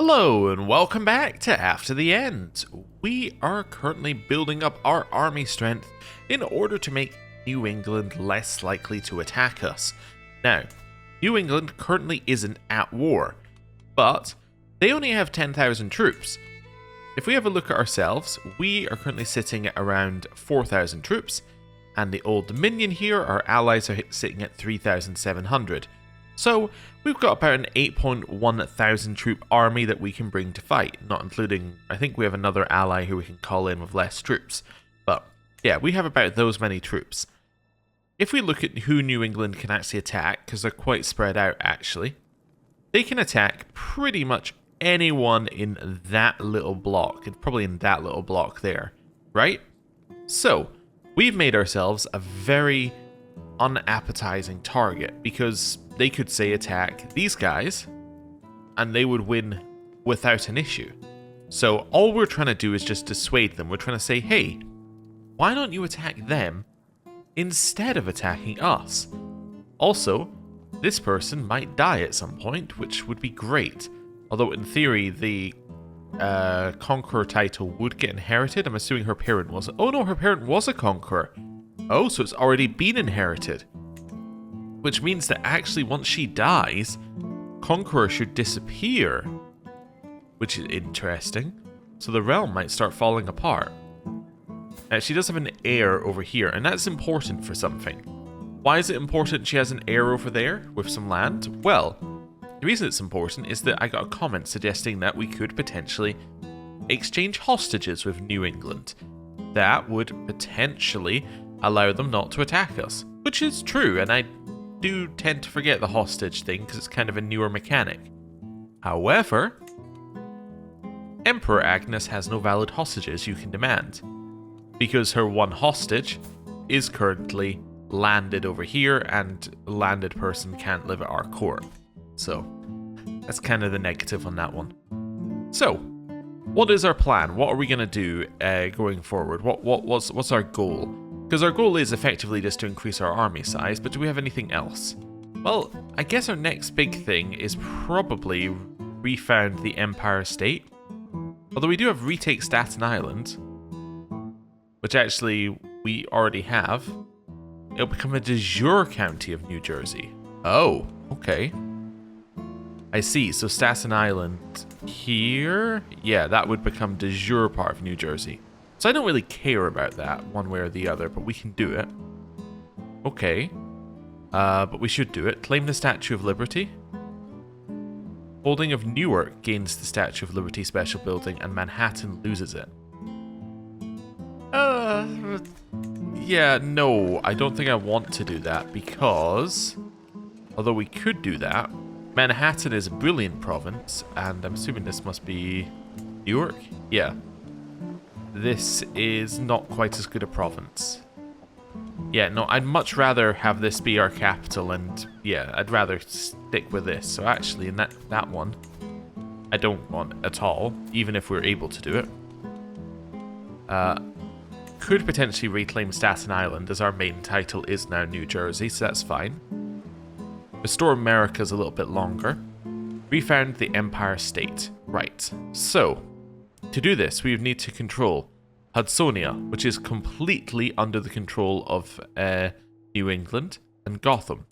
Hello and welcome back to After the End. We are currently building up our army strength in order to make New England less likely to attack us. Now, New England currently isn't at war, but they only have 10,000 troops. If we have a look at ourselves, we are currently sitting at around 4,000 troops, and the Old Dominion here, our allies are sitting at 3,700. So, we've got about an 8.1 thousand troop army that we can bring to fight, not including, I think we have another ally who we can call in with less troops. But, yeah, we have about those many troops. If we look at who New England can actually attack, because they're quite spread out actually, they can attack pretty much anyone in that little block, and probably in that little block there, right? So, we've made ourselves a very unappetizing target, because they could say attack these guys and they would win without an issue. So all we're trying to do is just dissuade them. We're trying to say, hey, why don't you attack them instead of attacking us? Also, this person might die at some point, which would be great. Although in theory the conqueror title would get inherited. I'm assuming her parent was. Oh no, her parent was a conqueror. Oh, so it's already been inherited. Which means that actually once she dies, Conqueror should disappear. Which is interesting. So the realm might start falling apart. She does have an heir over here, and that's important for something. Why is it important she has an heir over there with some land? Well, the reason it's important is that I got a comment suggesting that we could potentially exchange hostages with New England. That would potentially allow them not to attack us. Which is true, and I do tend to forget the hostage thing because it's kind of a newer mechanic. However, Emperor Agnes has no valid hostages you can demand, because her one hostage is currently landed over here, and a landed person can't live at our court. So, that's kind of the negative on that one. So, what is our plan? What are we going to do going forward? What's our goal? Because our goal is effectively just to increase our army size, but do we have anything else? Well, I guess our next big thing is probably refound the Empire State. Although we do have Retake Staten Island, which actually we already have. It'll become a de jure county of New Jersey. Oh, okay. I see, so Staten Island here? Yeah, that would become de jure part of New Jersey. So I don't really care about that one way or the other, but we can do it. Okay. But we should do it. Claim the Statue of Liberty. Holding of Newark gains the Statue of Liberty special building, and Manhattan loses it. Yeah, no, I don't think I want to do that, because although we could do that, Manhattan is a brilliant province, and I'm assuming this must be Newark? Yeah. This is not quite as good a province. Yeah, no, I'd much rather have this be our capital, and yeah, I'd rather stick with this. So actually, in that one, I don't want at all, even if we're able to do it. Could potentially reclaim Staten Island, as our main title is now New Jersey, so that's fine. Restore America's a little bit longer. Refound the Empire State. Right, so to do this, we would need to control Hudsonia, which is completely under the control of New England, and Gotham,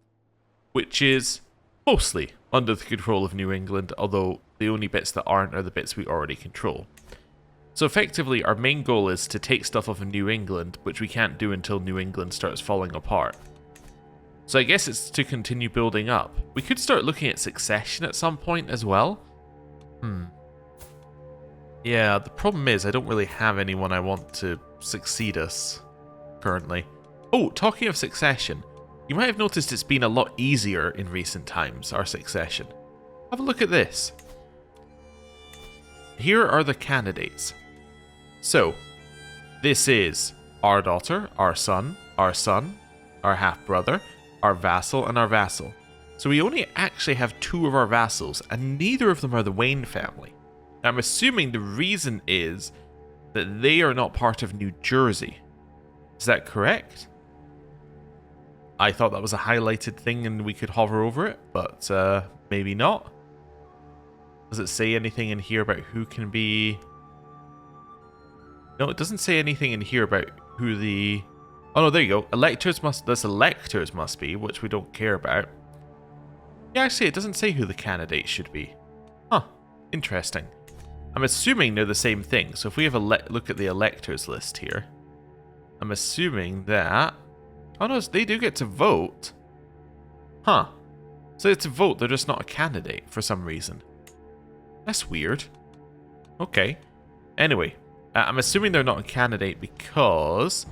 which is mostly under the control of New England, although the only bits that aren't are the bits we already control. So effectively, our main goal is to take stuff off of New England, which we can't do until New England starts falling apart. So I guess it's to continue building up. We could start looking at succession at some point as well. Yeah, the problem is I don't really have anyone I want to succeed us currently. Oh, talking of succession, you might have noticed it's been a lot easier in recent times, our succession. Have a look at this. Here are the candidates. So, this is our daughter, our son, our half-brother, our vassal, and our vassal. So we only actually have 2 of our vassals, and neither of them are the Wayne family. Now, I'm assuming the reason is that they are not part of New Jersey. Is that correct? I thought that was a highlighted thing and we could hover over it, but maybe not. Does it say anything in here about who can be... No, it doesn't say anything in here about who the... Oh no, there you go. Electors must... This electors must be, which we don't care about. Yeah, actually, it doesn't say who the candidate should be. Huh. Interesting. I'm assuming they're the same thing. So if we have a look at the electors list here, I'm assuming that... Oh no, they do get to vote. Huh. So it's a vote, they're just not a candidate for some reason. That's weird. Okay. Anyway, I'm assuming they're not a candidate because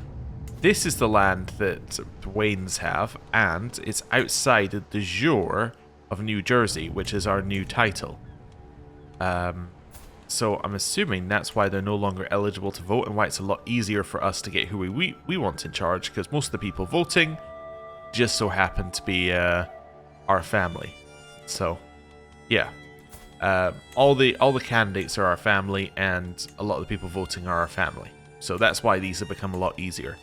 this is the land that the Waynes have, and it's outside the de jure of New Jersey, which is our new title. So I'm assuming that's why they're no longer eligible to vote, and why it's a lot easier for us to get who we want in charge, because most of the people voting just so happen to be our family. So, yeah. All the candidates are our family, and a lot of the people voting are our family. So that's why these have become a lot easier.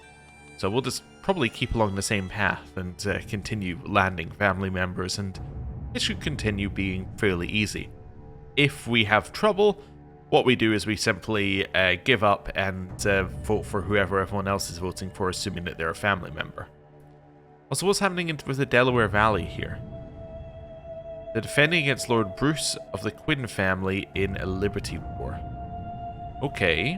So we'll just probably keep along the same path and continue landing family members, and it should continue being fairly easy. If we have trouble, what we do is we simply give up and vote for whoever everyone else is voting for, assuming that they're a family member. Also, what's happening with the Delaware Valley here? They're defending against Lord Bruce of the Quinn family in a Liberty War. Okay.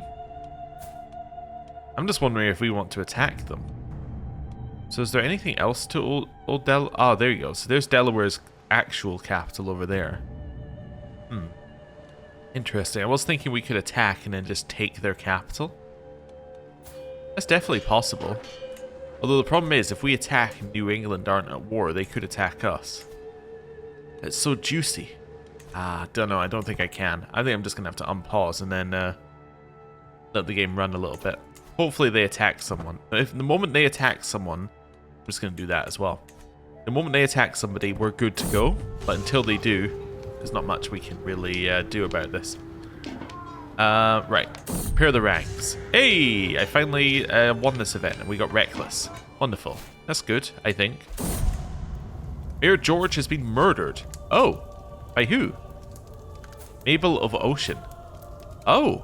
I'm just wondering if we want to attack them. So is there anything else to Old Del... Oh, there you go. So there's Delaware's actual capital over there. Interesting. I was thinking we could attack and then just take their capital. That's definitely possible. Although the problem is, if we attack and New England aren't at war, they could attack us. It's so juicy. Don't know. I don't think I can. I think I'm just going to have to unpause and then let the game run a little bit. Hopefully they attack someone. If the moment they attack someone, I'm just going to do that as well. The moment they attack somebody, we're good to go. But until they do, there's not much we can really do about this. Right. Prepare the ranks. Hey! I finally won this event and we got Reckless. Wonderful. That's good, I think. Mayor George has been murdered. Oh. By who? Mabel of Ocean. Oh.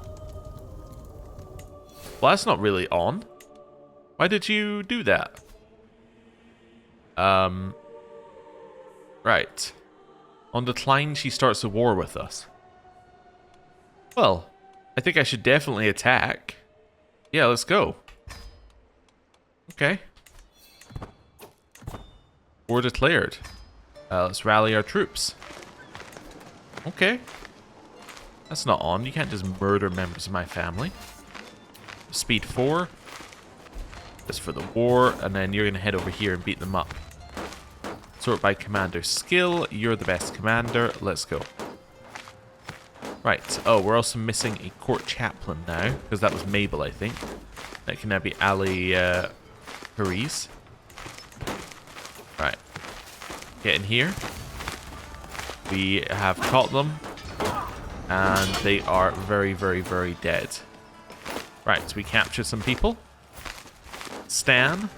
Well, that's not really on. Why did you do that? Right. On decline, she starts a war with us. Well, I think I should definitely attack. Yeah, let's go. Okay. War declared. Let's rally our troops. Okay. That's not on. You can't just murder members of my family. Speed 4. That's for the war. And then you're going to head over here and beat them up. Sort by commander skill. You're the best commander. Let's go. Right. Oh, we're also missing a court chaplain now. Because that was Mabel, I think. That can now be Ali Paris. Right. Get in here. We have caught them. And they are very, very, very dead. Right, we captured some people. Stan.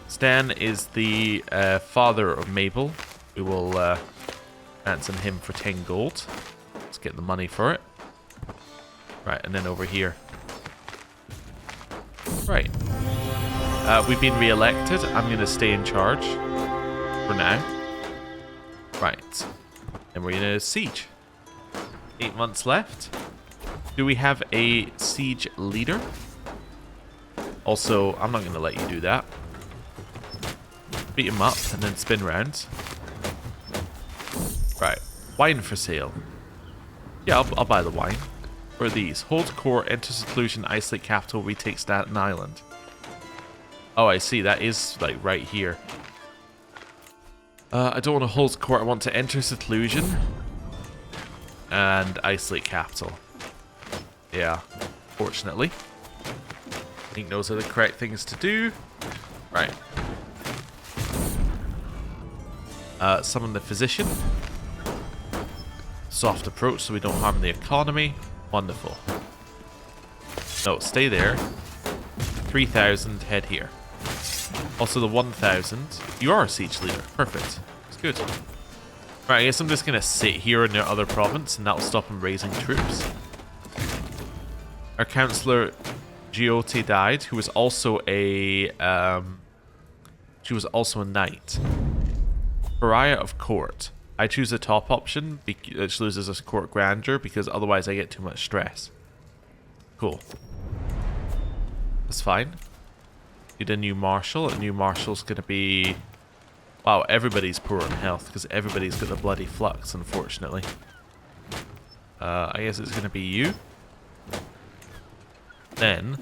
Stan is the father of Mabel. We will ransom him for 10 gold. Let's get the money for it. Right, and then over here. Right. We've been re-elected. I'm going to stay in charge for now. Right. And we're in a siege. 8 months left. Do we have a siege leader? Also, I'm not going to let you do that. Beat him up and then spin round. Right. Wine for sale. Yeah, I'll buy the wine. Where are these? Hold core, enter seclusion, isolate capital, retake Staten Island. Oh, I see. That is, like, right here. I don't want to hold court. I want to enter seclusion. And isolate capital. Yeah, fortunately. I think those are the correct things to do. Right. Summon the physician. Soft approach so we don't harm the economy. Wonderful. No, stay there. 3,000, head here. Also the 1,000. You are a siege leader. Perfect. It's good. Right, I guess I'm just going to sit here in their other province, and that'll stop them raising troops. Our councillor Giote died, who was also a she was also a knight. Pariah of court. I choose the top option, which loses us court grandeur, because otherwise I get too much stress. Cool. That's fine. Need a new marshal. A new marshal's gonna be... Wow, everybody's poor on health, because everybody's got the bloody flux, unfortunately. I guess it's gonna be you. Then...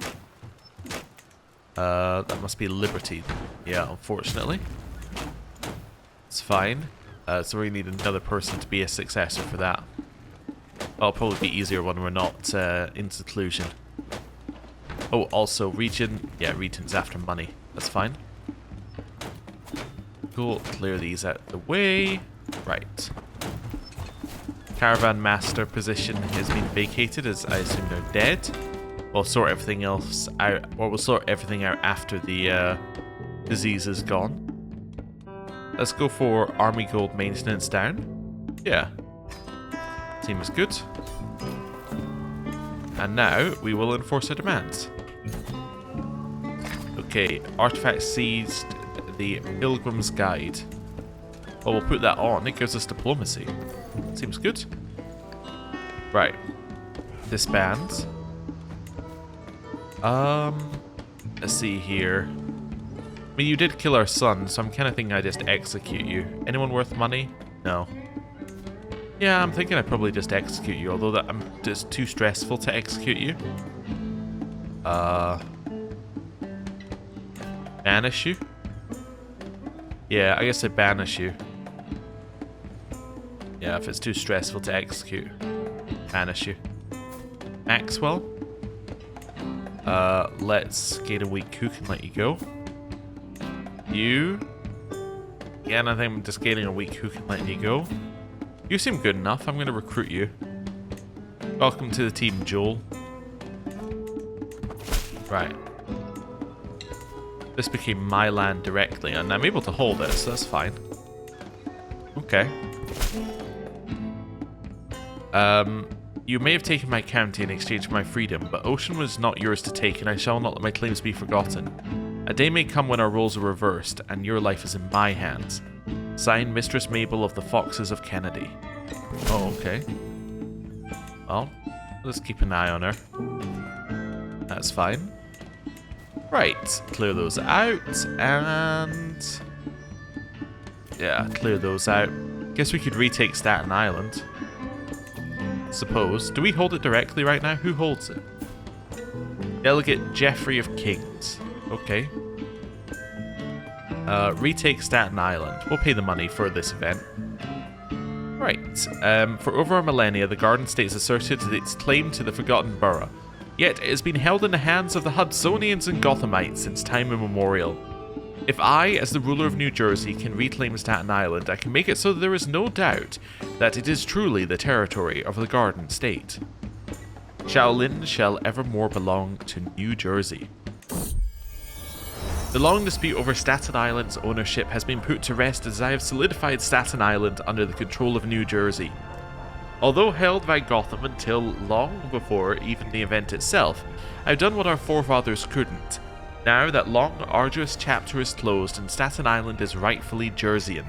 that must be Liberty. Yeah, unfortunately. It's fine. So we need another person to be a successor for that. That'll probably be easier when we're not in seclusion. Oh, also, Regent. Yeah, Regent's after money. That's fine. Cool. Clear these out of the way. Right. Caravan Master position has been vacated, as I assume they're dead. We'll sort everything else out, or we'll sort everything out after the disease is gone. Let's go for Army Gold Maintenance down. Yeah. Seems good. And now we will enforce our demands. Okay, Artifact seized the Pilgrim's Guide. Well, we'll put that on. It gives us diplomacy. Seems good. Right. Disband. Let's see here. I mean, you did kill our son, so I'm kind of thinking I just execute you. Anyone worth money? No. Yeah, I'm thinking I probably just execute you, although that I'm just too stressful to execute you. Banish you? Yeah, I guess I banish you. Yeah, if it's too stressful to execute. Banish you. Maxwell? Let's gain a weak hook and let you go. You? Again, I think I'm just gaining a weak hook and letting you go. You seem good enough. I'm going to recruit you. Welcome to the team, Joel. Right. This became my land directly, and I'm able to hold it, so that's fine. Okay. You may have taken my county in exchange for my freedom, but Ocean was not yours to take, and I shall not let my claims be forgotten. A day may come when our roles are reversed, and your life is in my hands. Signed, Mistress Mabel of the Foxes of Kennedy. Oh, okay. Well, let's keep an eye on her. That's fine. Right, clear those out, and... yeah, clear those out. Guess we could retake Staten Island. Suppose. Do we hold it directly right now? Who holds it? Delegate Geoffrey of Kings. Okay. Retake Staten Island. We'll pay the money for this event. Right. For over a millennia, the Garden State has asserted its claim to the Forgotten Borough. Yet it has been held in the hands of the Hudsonians and Gothamites since time immemorial. If I, as the ruler of New Jersey, can reclaim Staten Island, I can make it so that there is no doubt that it is truly the territory of the Garden State. Shaolin shall evermore belong to New Jersey. The long dispute over Staten Island's ownership has been put to rest as I have solidified Staten Island under the control of New Jersey. Although held by Gotham until long before even the event itself, I've done what our forefathers couldn't. Now that long, arduous chapter is closed and Staten Island is rightfully Jerseyan.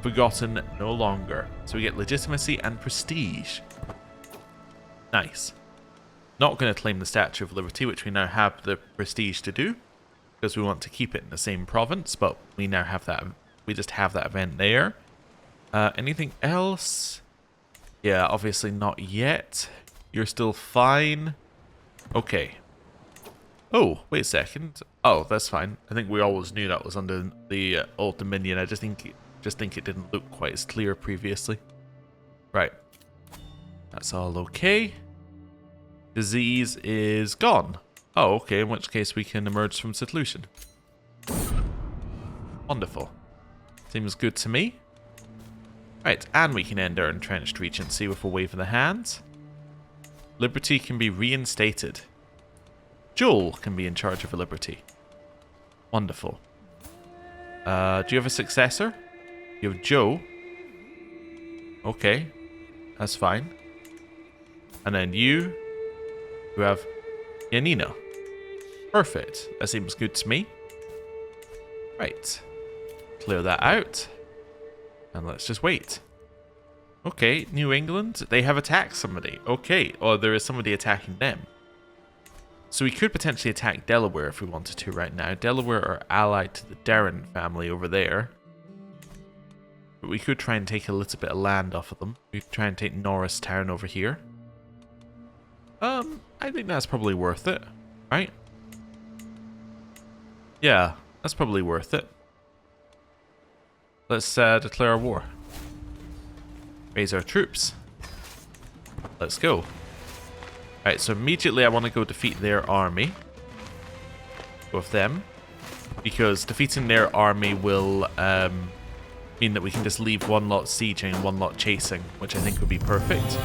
Forgotten no longer. So we get legitimacy and prestige. Nice. Not going to claim the Statue of Liberty, which we now have the prestige to do, because we want to keep it in the same province, but we now have that. We just have that event there. Anything else? Yeah, obviously not yet. You're still fine. Okay. Oh, wait a second. Oh, that's fine. I think we always knew that was under the Old Dominion. I just think it didn't look quite as clear previously. Right. That's all okay. Disease is gone. Oh, okay, in which case we can emerge from seclusion. Wonderful. Seems good to me. Right, and we can end our entrenched regency with a wave of the hand. Liberty can be reinstated. Joel can be in charge of a liberty. Wonderful. Do you have a successor? You have Joe. Okay. That's fine. And then you have Yanina. Perfect. That seems good to me. Right. Clear that out. And let's just wait. Okay, New England. They have attacked somebody. Okay. Or there is somebody attacking them. So we could potentially attack Delaware if we wanted to right now. Delaware are allied to the Darren family over there. But we could try and take a little bit of land off of them. We could try and take Norristown over here. I think that's probably worth it, right? Yeah, that's probably worth it. Let's declare war. Raise our troops. Let's go. Alright, so immediately I want to go defeat their army. With them. Because defeating their army will mean that we can just leave one lot sieging and one lot chasing, which I think would be perfect.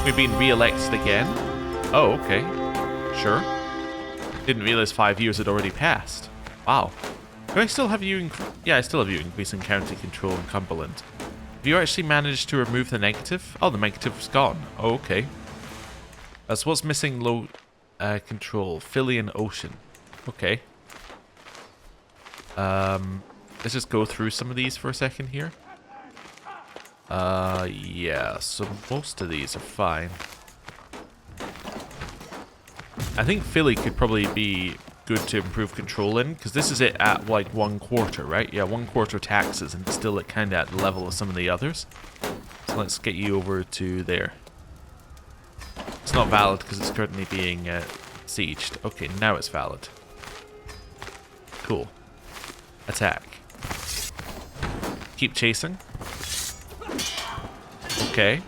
We've been re-elected again. Oh, okay. Sure. Didn't realize 5 years had already passed. Wow. Do I still have you? Yeah, I still have you increasing county control in Cumberland. Have you actually managed to remove the negative? Oh, the negative's gone. Oh, okay. So what's missing? Low control. Philly and Ocean. Okay. Let's just go through some of these for a second here. Yeah, so most of these are fine. I think Philly could probably be good to improve control in, because this is it at like 1/4, right? Yeah, 1/4 taxes, and still at kind of at the level of some of the others. So let's get you over to there. It's not valid because it's currently being sieged. Okay, now it's valid. Cool. Attack. Keep chasing. Okay.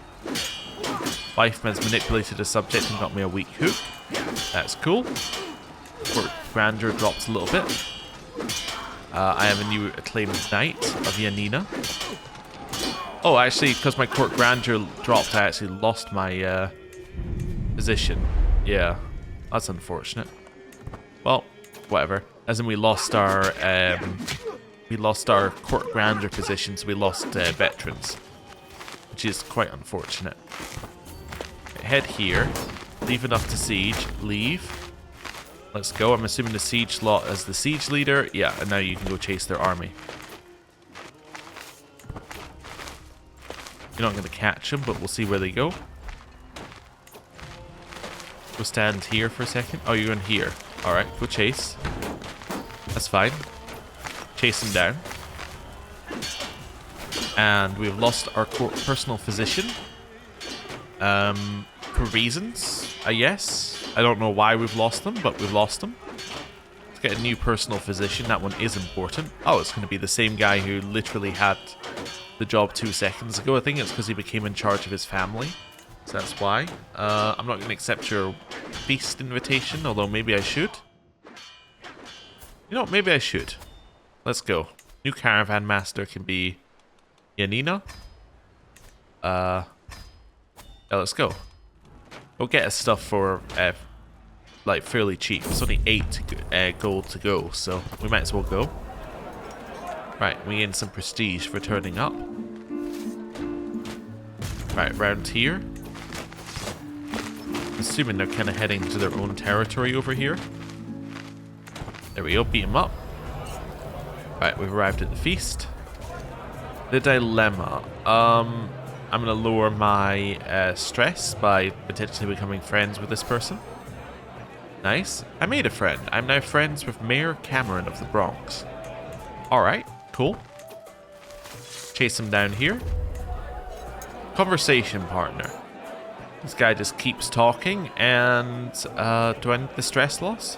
Wife has manipulated a subject and got me a weak hook. That's cool. Court grandeur drops a little bit. I have a new acclaimed knight of Yanina. Oh, actually, because my court grandeur dropped, I actually lost my position. Yeah, that's unfortunate. Well, whatever. As in, we lost our court grandeur position, so we lost veterans, which is quite unfortunate. Head here. Leave enough to siege. Leave. Let's go. I'm assuming the siege slot as the siege leader. Yeah, and now you can go chase their army. You're not going to catch them, but we'll see where they go. Go stand here for a second. Oh, you're in here. Alright, go chase. That's fine. Chase them down. And we've lost our personal physician. For reasons, I guess. I don't know why we've lost them, but we've lost them. Let's get a new personal physician. That one is important. Oh, it's going to be the same guy who literally had the job 2 seconds ago. I think it's because he became in charge of his family. So that's why. I'm not going to accept your feast invitation, although maybe I should. You know, maybe I should. Let's go. New caravan master can be Yanina. Yeah, let's go. We'll get us stuff for like fairly cheap. It's only 8 gold to go, so we might as well go. Right, we gain some prestige for turning up. Right, round here. Assuming they're kind of heading to their own territory over here. There we go, beat them up. Right, we've arrived at the feast. The dilemma. I'm going to lower my stress by potentially becoming friends with this person. Nice. I made a friend. I'm now friends with Mayor Cameron of the Bronx. Alright, cool. Chase him down here. Conversation partner. This guy just keeps talking, and do I need the stress loss?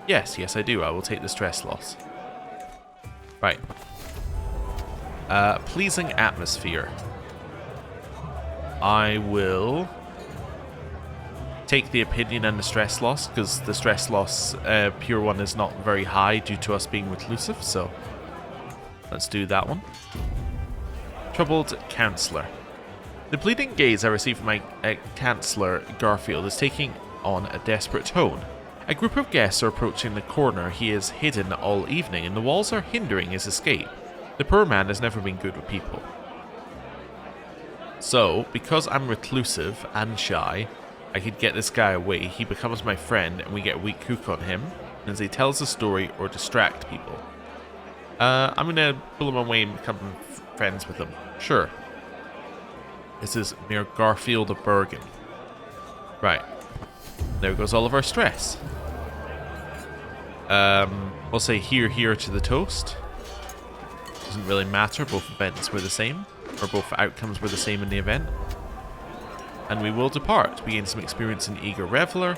Yes, I do. I will take the stress loss. Right. Pleasing atmosphere. I will take the opinion and the stress loss, because the stress loss, pure one, is not very high due to us being reclusive, so let's do that one. Troubled Councillor. The pleading gaze I receive from my Councillor Garfield is taking on a desperate tone. A group of guests are approaching the corner he is hidden all evening, and the walls are hindering his escape. The poor man has never been good with people. So, because I'm reclusive and shy, I could get this guy away. He becomes my friend, and we get a weak hook on him as he tells a story or distract people. I'm gonna pull him away and become friends with him. Sure. This is Mayor Garfield of Bergen. Right. There goes all of our stress. We'll say here to the toast. Doesn't really matter, both events were the same. Or both outcomes were the same in the event. And we will depart. We gain some experience in Eager Reveler.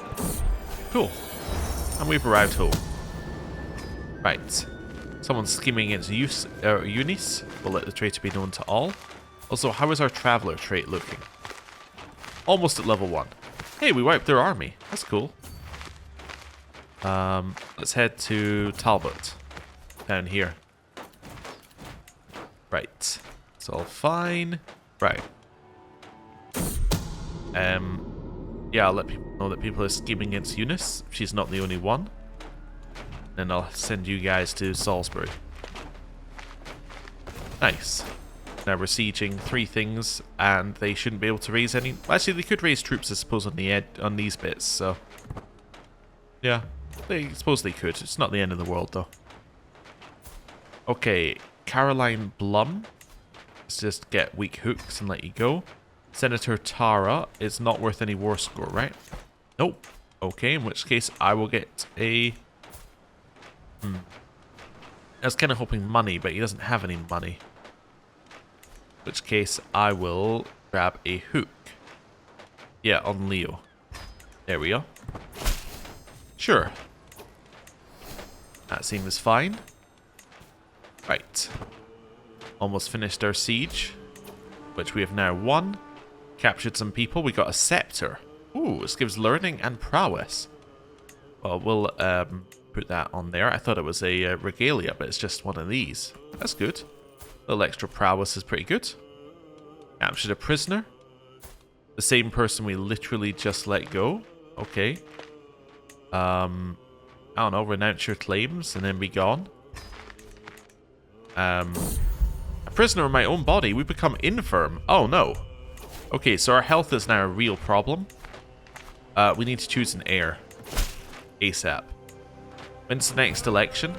Cool. And we've arrived home. Right. Someone's scheming against Eunice. We'll let the traitor be known to all. Also, how is our Traveler trait looking? Almost at level 1. Hey, we wiped their army. That's cool. Let's head to Talbot. Down here. Right. It's all fine. Right. Yeah, I'll let people know that people are scheming against Eunice. She's not the only one. Then I'll send you guys to Salisbury. Nice. Now we're sieging 3 things, and they shouldn't be able to raise any. Actually, they could raise troops, I suppose, on these bits. So, yeah, I suppose they could. It's not the end of the world, though. Okay, Caroline Blum. Let's just get weak hooks and let you go. Senator Tara is not worth any war score, right? Nope. Okay, in which case I will get a... I was kind of hoping money, but he doesn't have any money. In which case I will grab a hook. Yeah, on Leo. There we go. Sure. That seems fine. Right. Almost finished our siege, which we have now won. Captured some people. We got a scepter. Ooh, this gives learning and prowess. Well, we'll put that on there. I thought it was a regalia, but it's just one of these. That's good. A little extra prowess is pretty good. Captured a prisoner. The same person we literally just let go. Okay. I don't know. Renounce your claims and then be gone. A prisoner in my own body. We become infirm. Oh no. Okay, so our health is now a real problem. We need to choose an heir. ASAP. When's the next election?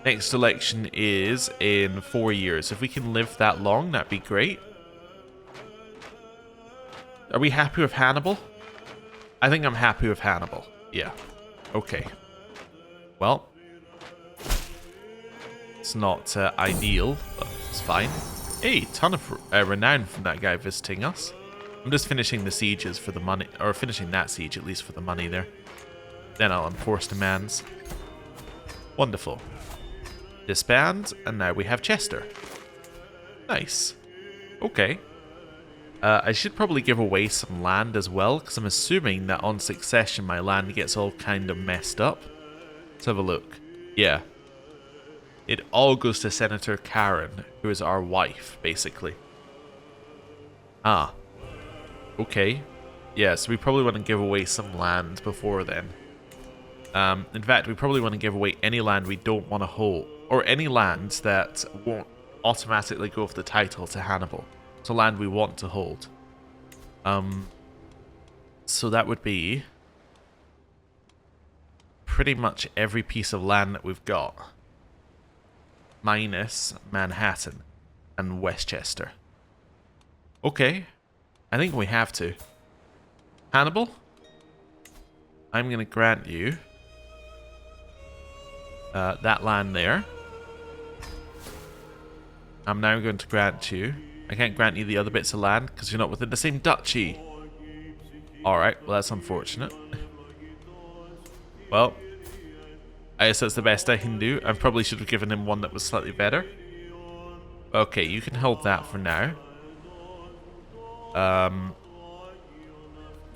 Next election is in 4 years. If we can live that long, that'd be great. Are we happy with Hannibal? I think I'm happy with Hannibal. Yeah. Okay. Well. It's not ideal, but it's fine. Hey, ton of renown from that guy visiting us. I'm just finishing the sieges for the money, or finishing that siege at least for the money there. Then I'll enforce demands. Wonderful. Disband, and now we have Chester. Nice. Okay. I should probably give away some land as well, because I'm assuming that on succession my land gets all kind of messed up. Let's have a look. Yeah. It all goes to Senator Karen, who is our wife, basically. Ah. Okay. Yeah, so we probably want to give away some land before then. In fact, we probably want to give away any land we don't want to hold. Or any lands that won't automatically go with the title to Hannibal. So land we want to hold. So that would be... pretty much every piece of land that we've got. Minus Manhattan and Westchester. Okay. I think we have to. Hannibal? I'm going to grant you that land there. I'm now going to grant you... I can't grant you the other bits of land because you're not within the same duchy. Alright, well that's unfortunate. Well, I guess that's the best I can do. I probably should have given him one that was slightly better. Okay, you can hold that for now.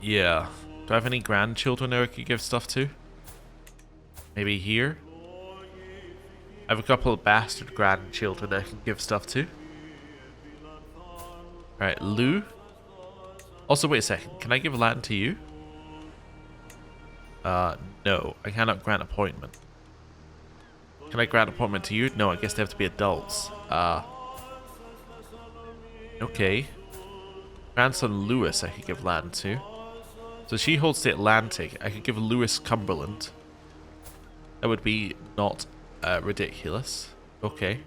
Yeah. Do I have any grandchildren I could give stuff to? Maybe here? I have a couple of bastard grandchildren I can give stuff to. Alright, Lou. Also, wait a second. Can I give land to you? No. I cannot grant appointment. Can I grant appointment to you? No, I guess they have to be adults. No, Okay. Grandson Lewis I could give land to. So she holds the Atlantic. I could give Lewis Cumberland. That would be not ridiculous. Okay.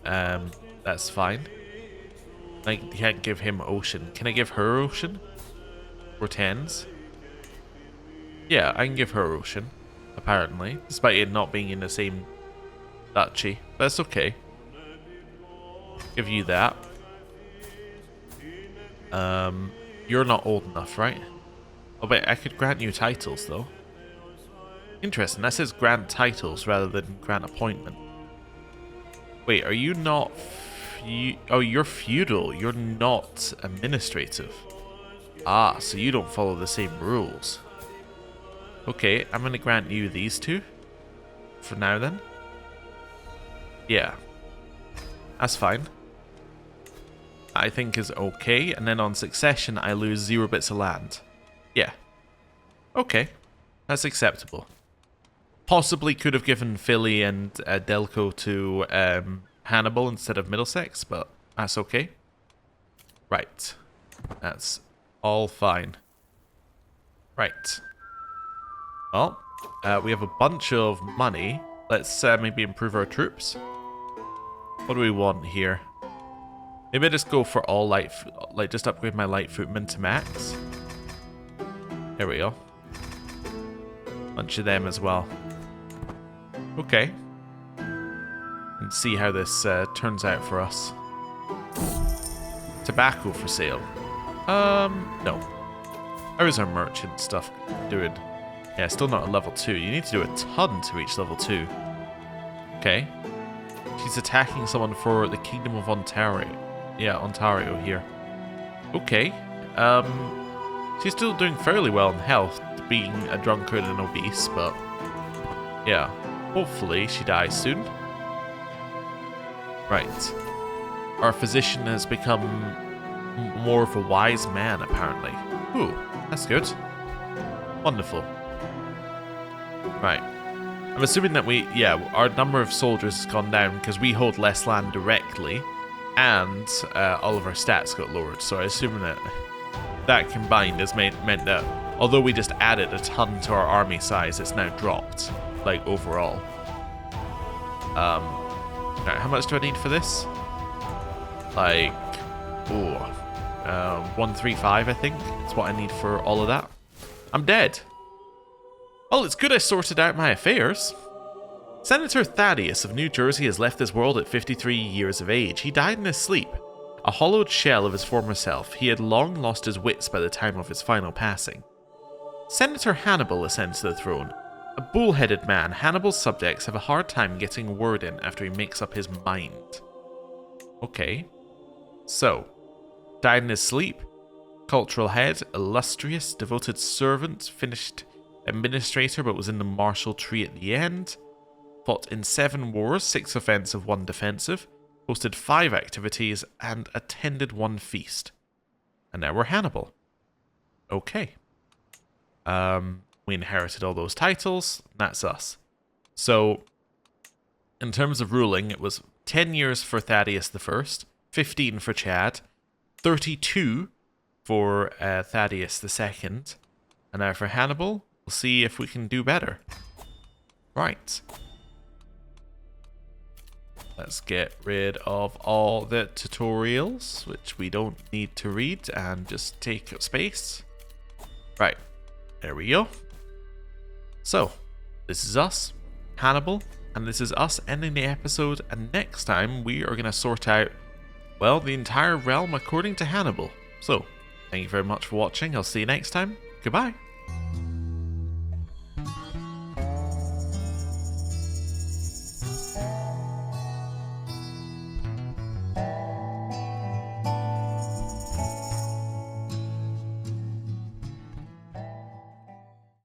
That's fine. I can't give him Ocean. Can I give her Ocean? Or tens? Yeah, I can give her Ocean. Apparently. Despite it not being in the same duchy. That's okay. Give you that. You're not old enough, right? Oh, wait, I could grant you titles, though. Interesting. That says grant titles rather than grant appointment. Wait, are you not... Oh, you're feudal. You're not administrative. Ah, so you don't follow the same rules. Okay, I'm going to grant you these two. For now, then. Yeah. That's fine. I think is okay. And then on succession, I lose 0 bits of land. Yeah. Okay. That's acceptable. Possibly could have given Philly and Delco to Hannibal instead of Middlesex, but that's okay. Right. That's all fine. Right. Well, we have a bunch of money. Let's maybe improve our troops. What do we want here? Maybe I just go for all light, like just upgrade my light footmen to max. There we go. Bunch of them as well. Okay. And see how this turns out for us. Tobacco for sale. No. How is our merchant stuff doing? Yeah, still not at level 2. You need to do a ton to reach level 2. Okay. She's attacking someone for the Kingdom of Ontario. Yeah, Ontario here. Okay. She's still doing fairly well in health, being a drunkard and obese, but... yeah. Hopefully she dies soon. Right. Our physician has become more of a wise man, apparently. Ooh, that's good. Wonderful. Right. I'm assuming that our number of soldiers has gone down because we hold less land directly, and all of our stats got lowered. So I assume that combined has meant that although we just added a ton to our army size, it's now dropped, like, overall. Right, how much do I need for this? Like, 135, I think. That's what I need for all of that. I'm dead. Well, it's good I sorted out my affairs. Senator Thaddeus of New Jersey has left this world at 53 years of age. He died in his sleep, a hollowed shell of his former self. He had long lost his wits by the time of his final passing. Senator Hannibal ascends to the throne. A bull-headed man, Hannibal's subjects have a hard time getting a word in after he makes up his mind. Okay. So, died in his sleep. Cultural head, illustrious, devoted servant, finished administrator but was in the martial tree at the end. Fought in 7 wars, 6 offensive, 1 defensive. Hosted 5 activities and attended 1 feast. And now we're Hannibal. Okay. We inherited all those titles. That's us. So, in terms of ruling, it was 10 years for Thaddeus I, 15 for Chad, 32 for Thaddeus II, and now for Hannibal, we'll see if we can do better. Right. Let's get rid of all the tutorials, which we don't need to read, and just take up space. Right. There we go. So, this is us, Hannibal, and this is us ending the episode, and next time we are going to sort out, well, the entire realm according to Hannibal. So, thank you very much for watching. I'll see you next time. Goodbye.